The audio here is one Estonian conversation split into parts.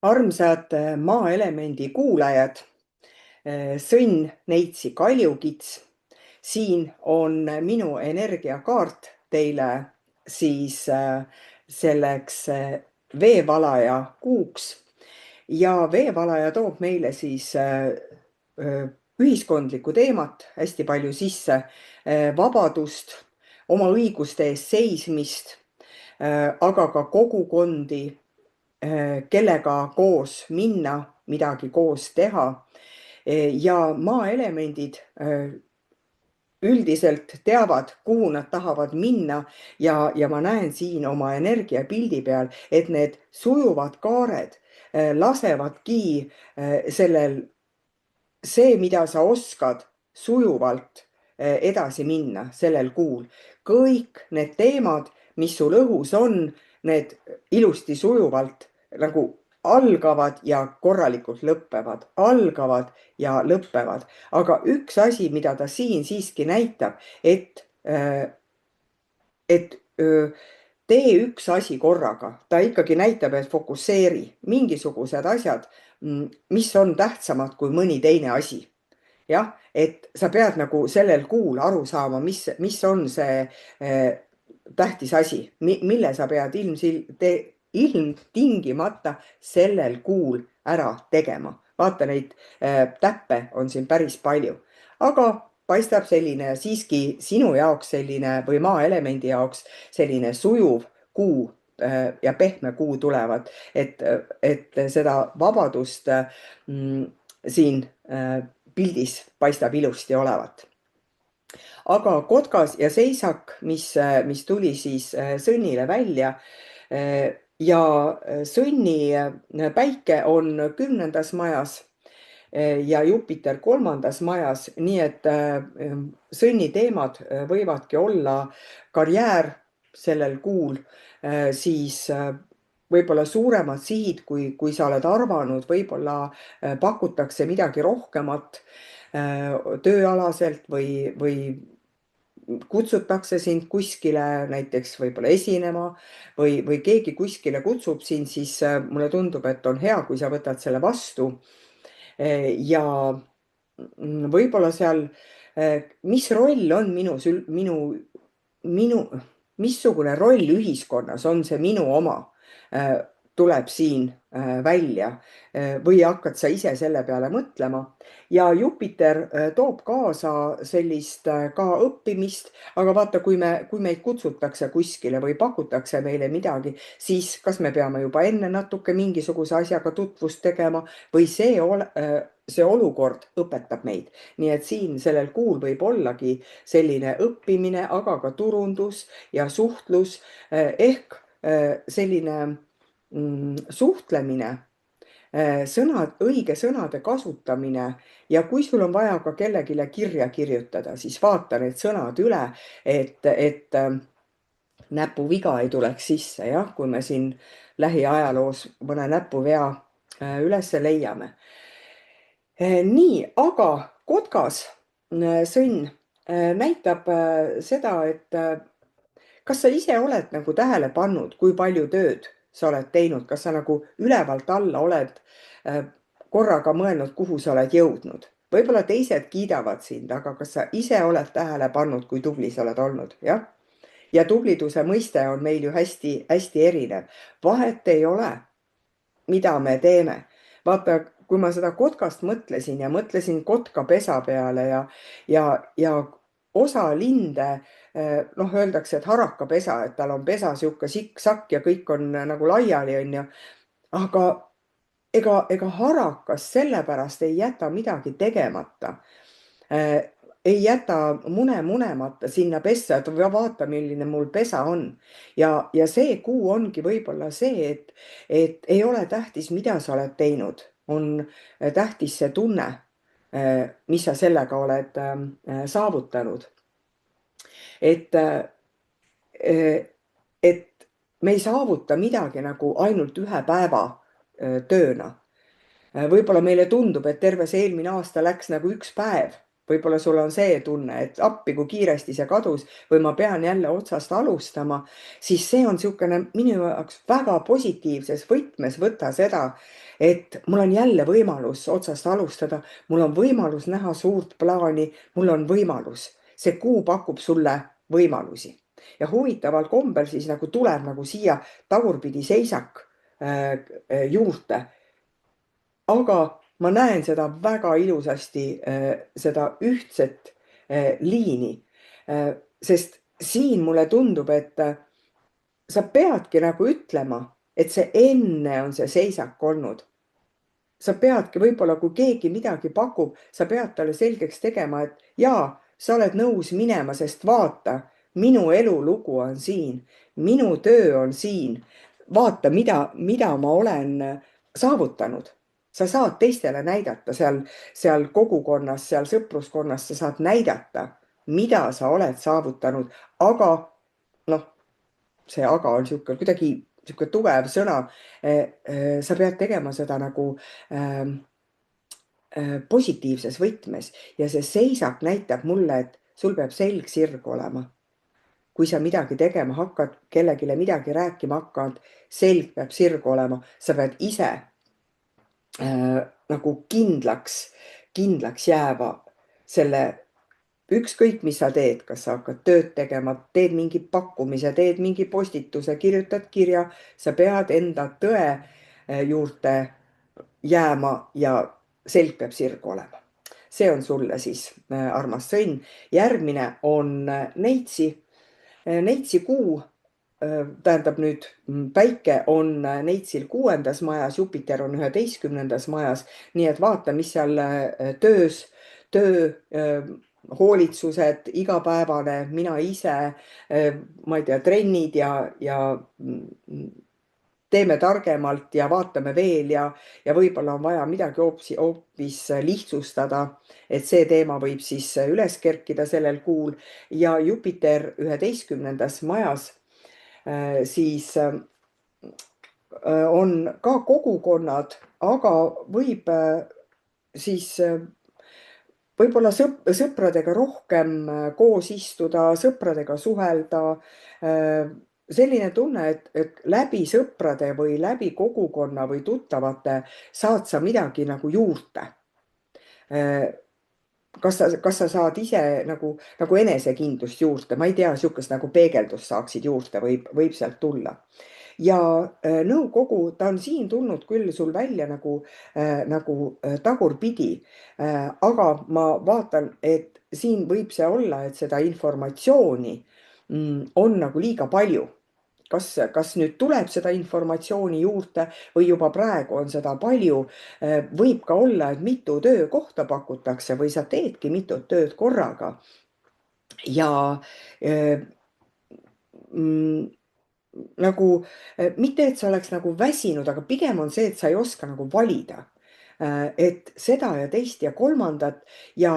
Armsad maaelemendi kuulajad, Sõnn Neitsi Kaljukits. Siin on minu energiakaart teile siis selleks veevalaja kuuks. Ja veevalaja toob meile siis ühiskondlikku teemat hästi palju sisse, vabadust, oma õiguste eest seismist, aga ka kogukondi, kellega koos minna, midagi koos teha. Ja maaelemendid üldiselt teavad, kuhu nad tahavad minna ja ma näen siin oma energiapildi peal, et need sujuvad kaared lasevadki sellel see, mida sa oskad sujuvalt edasi minna sellel kuul. Kõik need teemad, mis sul õhus on, need ilusti sujuvalt nagu algavad ja korralikult lõppevad, algavad ja lõppevad. Aga üks asi, mida ta siin siiski näitab, et tee üks asi korraga. Ta ikkagi näitab, et fokusseeri mingisugused asjad, mis on tähtsamad kui mõni teine asi. Jah, et sa pead nagu sellel kuul aru saama, mis on see tähtis asi, mille sa pead ilmtingimata sellel kuul ära tegema. Vaata, neid täppe on siin päris palju, aga paistab selline siiski sinu jaoks selline või maaelemendi jaoks selline sujuv kuu ja pehme kuu tulevad, et seda vabadust siin pildis paistab ilusti olevat. Aga kotkas ja seisak, mis tuli siis Sõnnile välja ja Sõnni päike on 10. majas ja Jupiter 3. majas, nii et Sõnni teemad võivadki olla karjäär sellel kuul, siis võib-olla suuremad sihid, kui sa oled arvanud, võib-olla pakutakse midagi rohkemat tööalaselt või kutsutakse sind kuskile näiteks võib-olla esinema või keegi kuskile kutsub sind, siis mulle tundub, et on hea, kui sa võtad selle vastu. Ja võib-olla seal, mis roll on missugune roll ühiskonnas on see minu oma, tuleb siin välja või hakkad sa ise selle peale mõtlema. Ja Jupiter toob kaasa sellist ka õppimist, aga vaata, kui meid kutsutakse kuskile või pakutakse meile midagi, siis kas me peame juba enne natuke mingisuguse asjaga tutvust tegema või see olukord õpetab meid. Nii et siin sellel kuul võib ollagi selline õppimine, aga ka turundus ja suhtlus ehk selline suhtlemine, õige sõnade kasutamine ja kui sul on vaja ka kellegile kirja kirjutada, siis vaata need sõnad üle, et näpuviga ei tuleks sisse, jah, kui me siin lähiajaloos mõne näpuvea üles leiame. Nii, aga kotkas Sõnn näitab seda, et kas sa ise oled nagu tähele pannud, kui palju tööd sa oled teinud, kas sa nagu ülevalt alla oled korraga mõelnud, kuhu sa oled jõudnud. Võib-olla teised kiidavad sind, aga kas sa ise oled tähele pannud, kui tubli sa oled olnud, jah? Ja tubliduse mõiste on meil ju hästi erinev. Vahet ei ole, mida me teeme. Vaata, kui ma seda kotkast mõtlesin ja mõtlesin kotkapesa peale ja osa linde, öeldakse, et harakapesa, et tal on pesa siuke sikk-sakk ja kõik on nagu laiali, on ju. Aga ega harakas sellepärast ei jäta midagi tegemata. Ei jäta mune munemata sinna pessa, et vaata, milline mul pesa on. Ja see kuu ongi võib-olla see, et ei ole tähtis, mida sa oled teinud. On tähtis see tunne, mis sa sellega oled saavutanud. Et me ei saavuta midagi nagu ainult ühe päeva tööna. Võib-olla meile tundub, et terve see eelmine aasta läks nagu üks päev, võib-olla sul on see tunne, et appi, kui kiiresti see kadus või ma pean jälle otsast alustama, siis see on niisugune minu jaoks väga positiivses võtmes võtta seda, et mul on jälle võimalus otsast alustada, mul on võimalus näha suurt plaani, mul on võimalus. See kuu pakub sulle võimalusi. Ja huvitaval kombel siis nagu tuleb nagu siia tagurpidi seisak juurde. Aga ma näen seda väga ilusasti, seda ühtset liini, sest siin mulle tundub, et sa peadki nagu ütlema, et see enne on see seisak olnud. Sa peadki võib-olla, kui keegi midagi pakub, sa pead talle selgeks tegema, et jaa, sa oled nõus minema, sest vaata, minu elulugu on siin, minu töö on siin. Vaata, mida ma olen saavutanud. Sa saad teistele näidata seal kogukonnas, seal sõpruskonnas, sa saad näidata, mida sa oled saavutanud, aga noh, see aga on niisugune kuidagi niisugune tugev sõna. Sa pead tegema seda nagu positiivses võtmes ja see seisak näitab mulle, et sul peab selg sirg olema. Kui sa midagi tegema hakkad, kellegile midagi rääkima hakkad, selg peab sirg olema, sa pead ise nagu kindlaks jääva selle ükskõik, mis sa teed, kas sa hakkad tööd tegema, teed mingi pakkumise, teed mingi postituse, kirjutad kirja, sa pead enda tõe juurde jääma ja selg peab sirg olema. See on sulle siis, armas sõnn. Järgmine on Neitsi. Neitsi kuu, tähendab nüüd päike on Neitsil 6. majas, Jupiter on 11. majas, nii et vaata, mis seal töö, hoolitsused, igapäevane, mina ise, ma ei tea, trennid ja teeme targemalt ja vaatame veel ja võib-olla on vaja midagi hoopis lihtsustada, et see teema võib siis üles kerkida sellel kuul ja Jupiter 11. majas siis on ka kogukonnad, aga võib siis võib-olla sõpradega rohkem koos istuda, sõpradega suhelda. Selline tunne, et läbi sõprade või läbi kogukonna või tuttavate saad sa midagi nagu juurde. Kas sa saad ise nagu enesekindlust juurde, ma ei tea, niisugust nagu peegeldust saaksid juurde, võib sealt tulla. Ja nõukogu, ta on siin tulnud küll sul välja nagu tagurpidi, aga ma vaatan, et siin võib see olla, et seda informatsiooni on nagu liiga palju. Kas nüüd tuleb seda informatsiooni juurde või juba praegu on seda palju, võib ka olla, et mitu töökohta pakutakse või sa teedki mitut tööd korraga. Ja nagu mitte, et sa oleks nagu väsinud, aga pigem on see, et sa ei oska nagu valida. Et seda ja teist ja kolmandat ja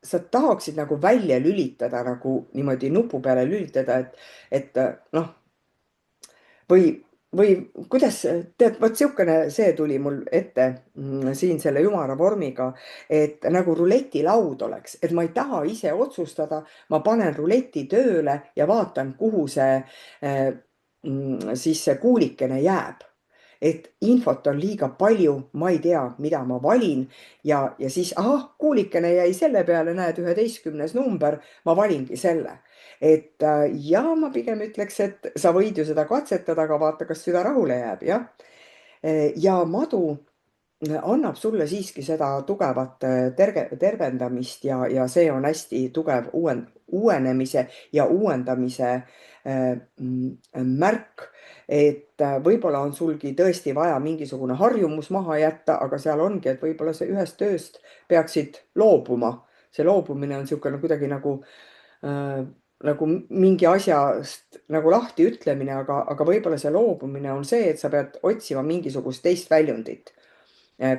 sa tahaksid nagu välja lülitada, nagu niimoodi nupu peale lülitada, et noh, või kuidas, tead, vot niisugune see tuli mul ette siin selle Jumala vormiga, et nagu ruletilaud oleks, et ma ei taha ise otsustada, ma panen ruleti tööle ja vaatan, kuhu see siis see kuulikene jääb. Et infot on liiga palju, ma ei tea, mida ma valin ja siis, kuulikene jäi selle peale, näed, 11. number, ma valingi selle. Et ja ma pigem ütleks, et sa võid ju seda katsetada, aga vaata, kas süda rahule jääb, jah. Ja madu annab sulle siiski seda tugevat tervendamist ja see on hästi tugev uuenemise ja uuendamise märk, et võib-olla on sulgi tõesti vaja mingisugune harjumus maha jätta, aga seal ongi, et võib-olla see ühest tööst peaksid loobuma. See loobumine on niisugune kuidagi nagu mingi asjast nagu lahti ütlemine, aga võib-olla see loobumine on see, et sa pead otsima mingisugust teist väljundit,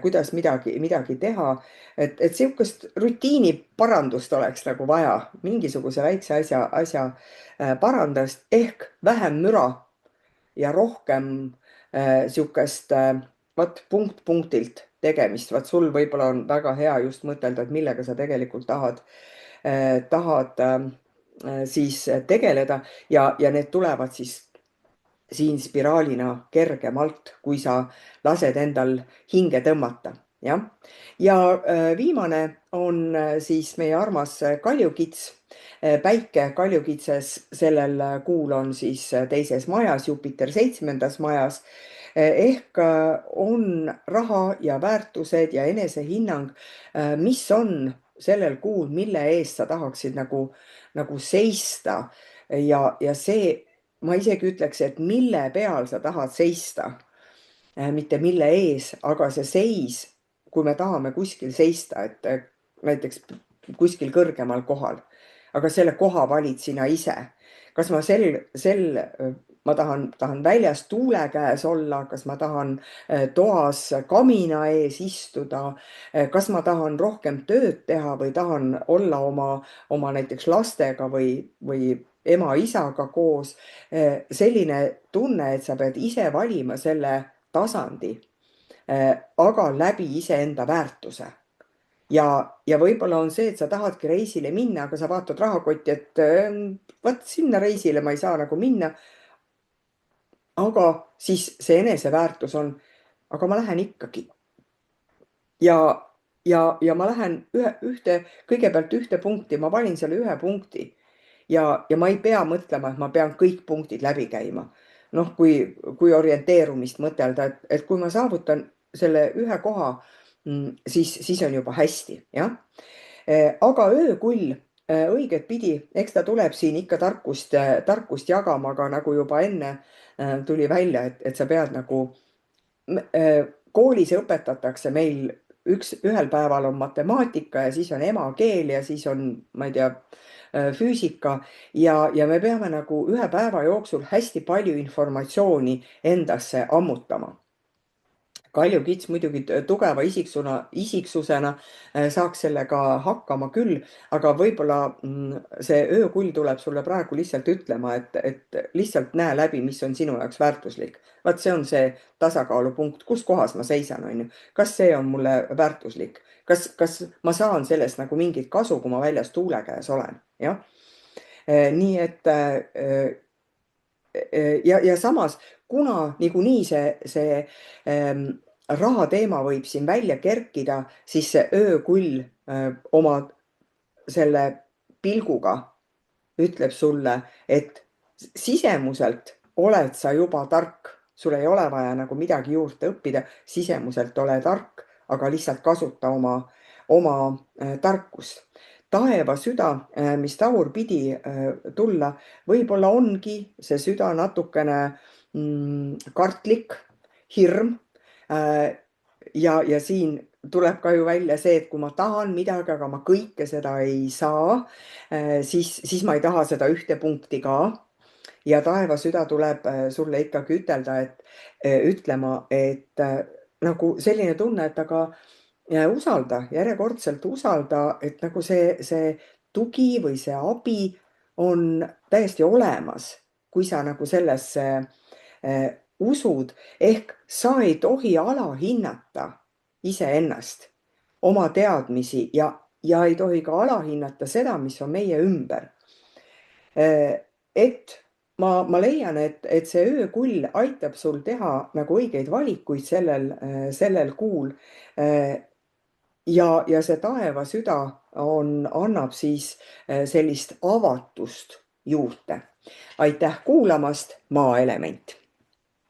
kuidas midagi teha, et niisugust rutiiniparandust oleks nagu vaja, mingisuguse väikse asja parandust ehk vähem müra ja rohkem niisugust vaat punkt punktilt tegemist, vaat sul võib-olla on väga hea just mõtelda, et millega sa tegelikult tahad siis tegeleda ja need tulevad siis siin spiraalina kergemalt, kui sa lased endal hinge tõmmata, jah. Ja viimane on siis meie armas kaljukits. Päike kaljukitses sellel kuul on siis teises majas, Jupiter 7. majas. Ehk on raha ja väärtused ja enesehinnang, mis on sellel kuul, mille eest sa tahaksid nagu seista ja see, ma isegi ütleks, et mille peal sa tahad seista, mitte mille ees, aga see seis, kui me tahame kuskil seista, et näiteks kuskil kõrgemal kohal, aga selle koha valid sina ise. Kas ma ma tahan väljas tuule käes olla, kas ma tahan toas kamina ees istuda, kas ma tahan rohkem tööd teha või tahan olla oma näiteks lastega või ema-isaga koos. Selline tunne, et sa pead ise valima selle tasandi, aga läbi iseenda väärtuse. Ja võib-olla on see, et sa tahadki reisile minna, aga sa vaatad rahakotti, et vaat sinna reisile ma ei saa nagu minna. Aga siis see eneseväärtus on, aga ma lähen ikkagi. Ja ma lähen kõigepealt ühte punkti, ma valin selle ühe punkti ja ma ei pea mõtlema, et ma pean kõik punktid läbi käima. Noh, kui orienteerumist mõtelda, et kui ma saavutan selle ühe koha, siis on juba hästi, jah. Aga öökull õiget pidi, eks ta tuleb siin ikka tarkust jagama, aga nagu juba enne tuli välja, et sa pead nagu, koolis õpetatakse meil ühel päeval on matemaatika ja siis on emakeel ja siis on, ma ei tea, füüsika ja me peame nagu ühe päeva jooksul hästi palju informatsiooni endasse ammutama. Kaljukits muidugi tugeva isiksusena saaks sellega hakkama küll, aga võib-olla see öökull tuleb sulle praegu lihtsalt ütlema, et lihtsalt näe läbi, mis on sinu jaoks väärtuslik. Vaat see on see tasakaalupunkt, kus kohas ma seisan, on ju. Kas see on mulle väärtuslik? Kas ma saan sellest nagu mingit kasu, kui ma väljas tuule käes olen, jah? Nii et ja samas, kuna niikuinii see raha teema võib siin välja kerkida, siis see öökull oma selle pilguga ütleb sulle, et sisemuselt oled sa juba tark, sul ei ole vaja nagu midagi juurde õppida, sisemuselt ole tark, aga lihtsalt kasuta oma tarkust. Taeva süda, mis tagurpidi tulla, võib-olla ongi see süda natukene kartlik, hirm. Ja siin tuleb ka ju välja see, et kui ma tahan midagi, aga ma kõike seda ei saa, siis ma ei taha seda ühte punkti ka. Ja taeva süda tuleb sulle ikkagi ütlema, et nagu selline tunne, et aga usalda, järjekordselt usalda, et nagu see tugi või see abi on täiesti olemas, kui sa nagu sellesse usud, ehk sa ei tohi alahinnata iseennast, oma teadmisi ja ei tohi ka alahinnata seda, mis on meie ümber. Et ma leian, et see öökull aitab sul teha nagu õigeid valikuid sellel kuul. Ja see taeva süda annab siis sellist avatust juurde. Aitäh kuulamast, Maaelement!